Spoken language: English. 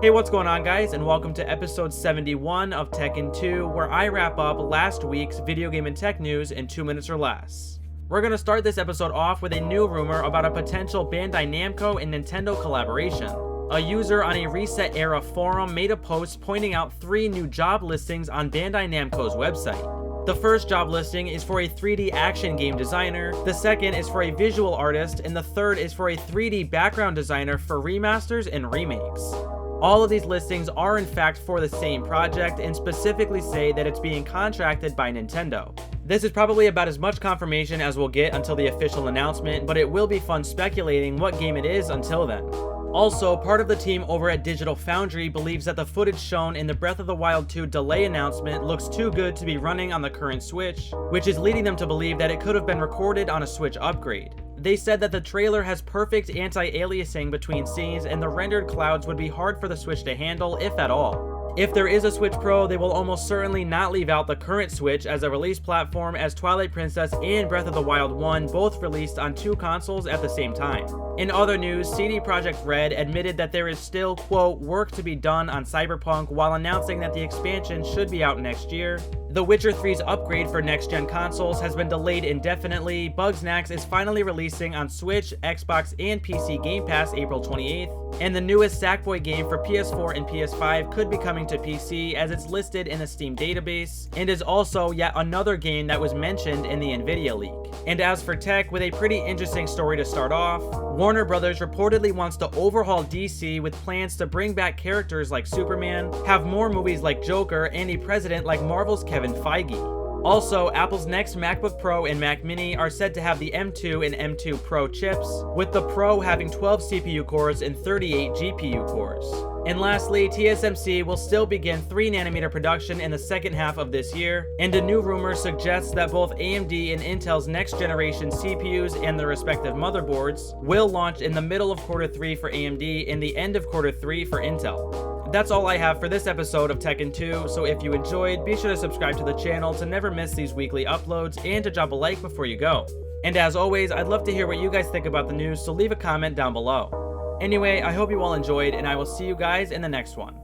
Hey, what's going on, guys, and welcome to episode 71 of Tekken 2, where I wrap up last week's video game and tech news in 2 minutes or less. We're going to start this episode off with a new rumor about a potential Bandai Namco and Nintendo collaboration. A user on a Reset Era forum made a post pointing out 3 new job listings on Bandai Namco's website. The first job listing is for a 3D action game designer, the second is for a visual artist, and the third is for a 3D background designer for remasters and remakes. All of these listings are in fact for the same project and specifically say that it's being contracted by Nintendo. This is probably about as much confirmation as we'll get until the official announcement, but it will be fun speculating what game it is until then. Also, part of the team over at Digital Foundry believes that the footage shown in the Breath of the Wild 2 delay announcement looks too good to be running on the current Switch, which is leading them to believe that it could have been recorded on a Switch upgrade. They said that the trailer has perfect anti-aliasing between scenes and the rendered clouds would be hard for the Switch to handle, if at all. If there is a Switch Pro, they will almost certainly not leave out the current Switch as a release platform, as Twilight Princess and Breath of the Wild 1 both released on 2 consoles at the same time. In other news, CD Projekt Red admitted that there is still, quote, work to be done on Cyberpunk while announcing that the expansion should be out next year. The Witcher 3's upgrade for next-gen consoles has been delayed indefinitely. Bugsnax is finally releasing on Switch, Xbox, and PC Game Pass April 28th, and the newest Sackboy game for PS4 and PS5 could be coming to PC as it's listed in the Steam database, and is also yet another game that was mentioned in the Nvidia leak. And as for tech, with a pretty interesting story to start off, Warner Brothers reportedly wants to overhaul DC with plans to bring back characters like Superman, have more movies like Joker, and a president like Marvel's Kevin Feige. Also, Apple's next MacBook Pro and Mac Mini are said to have the M2 and M2 Pro chips, with the Pro having 12 CPU cores and 38 GPU cores. And lastly, TSMC will still begin 3nm production in the second half of this year, and a new rumor suggests that both AMD and Intel's next generation CPUs and their respective motherboards will launch in the middle of Q3 for AMD and the end of Q3 for Intel. That's all I have for this episode of Tekken 2, so if you enjoyed, be sure to subscribe to the channel to never miss these weekly uploads and to drop a like before you go. And as always, I'd love to hear what you guys think about the news, so leave a comment down below. Anyway, I hope you all enjoyed, and I will see you guys in the next one.